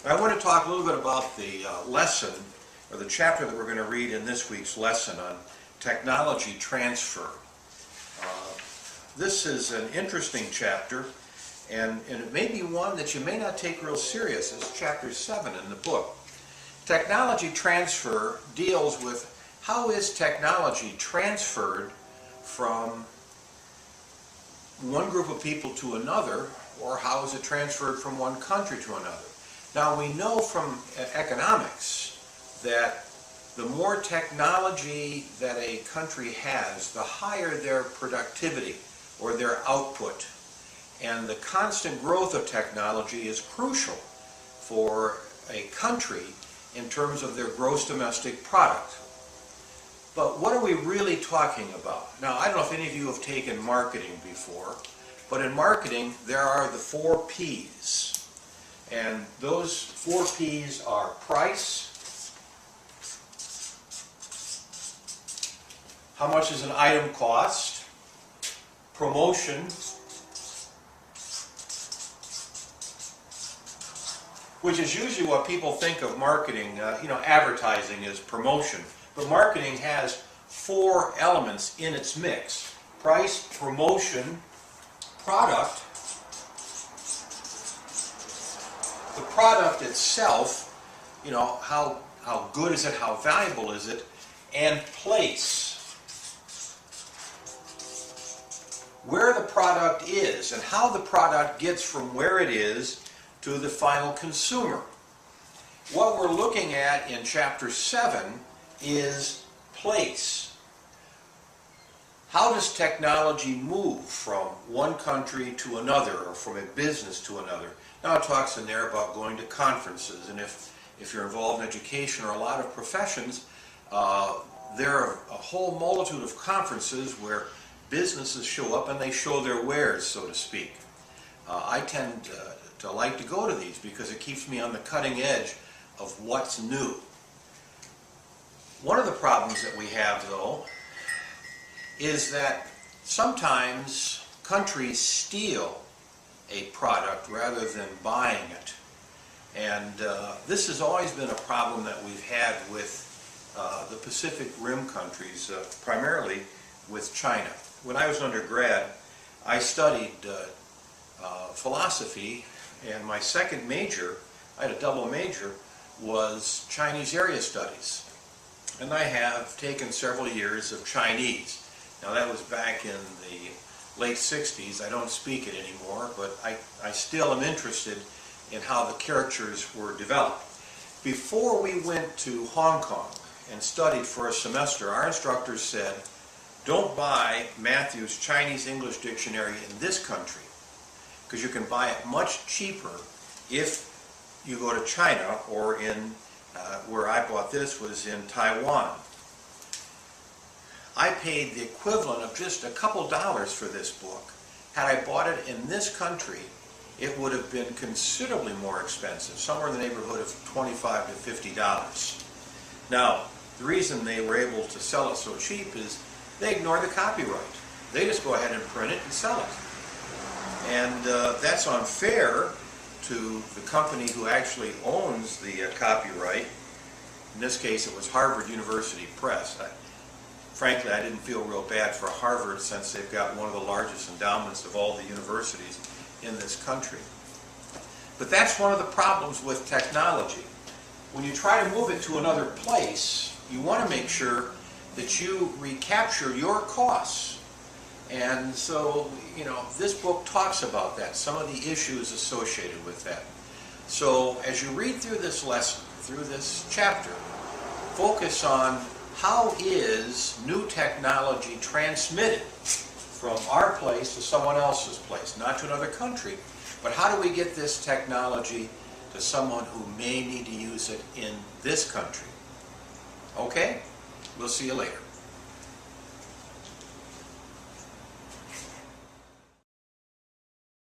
I want to talk a little bit about the lesson, or the chapter that we're going to read in this week's lesson on technology transfer. This is an interesting chapter, and it may be one that you may not take real serious. It's chapter 7 in the book. Technology transfer deals with how is technology transferred from one group of people to another, or how is it transferred from one country to another. Now, we know from economics that the more technology that a country has, the higher their productivity or their output. And the constant growth of technology is crucial for a country in terms of their gross domestic product. But what are we really talking about? Now, I don't know if any of you have taken marketing before, but in marketing there are the 4 P's. And those 4 P's are price, how much does an item cost, promotion, which is usually what people think of marketing, advertising is promotion. But marketing has 4 elements in its mix: price, promotion, product, the product itself, how good is it, how valuable is it, and place. Where the product is and how the product gets from where it is to the final consumer. What we're looking at in chapter 7 is place. How does technology move from one country to another, or from a business to another? Now, it talks in there about going to conferences, and if you're involved in education or a lot of professions, there are a whole multitude of conferences where businesses show up and they show their wares, so to speak. I tend to like to go to these because it keeps me on the cutting edge of what's new. One of the problems that we have, though, is that sometimes countries steal a product rather than buying it. And this has always been a problem that we've had with the Pacific Rim countries, primarily with China. When I was an undergrad, I studied philosophy, and my second major, I had a double major, was Chinese area studies. And I have taken several years of Chinese. Now, that was back in the late 60s. I don't speak it anymore, but I still am interested in how the characters were developed. Before we went to Hong Kong and studied for a semester, our instructors said, don't buy Matthew's Chinese-English dictionary in this country, because you can buy it much cheaper if you go to China, or in where I bought this was in Taiwan. I paid the equivalent of just a couple dollars for this book. Had I bought it in this country, it would have been considerably more expensive, somewhere in the neighborhood of $25 to $50. Now, the reason they were able to sell it so cheap is they ignore the copyright. They just go ahead and print it and sell it. And that's unfair to the company who actually owns the copyright. In this case, it was Harvard University Press. Frankly, I didn't feel real bad for Harvard, since they've got one of the largest endowments of all the universities in this country. But that's one of the problems with technology. When you try to move it to another place, you want to make sure that you recapture your costs. And so, this book talks about that, some of the issues associated with that. So, as you read through this lesson, through this chapter, focus on how is new technology transmitted from our place to someone else's place, not to another country, but how do we get this technology to someone who may need to use it in this country? Okay? We'll see you later.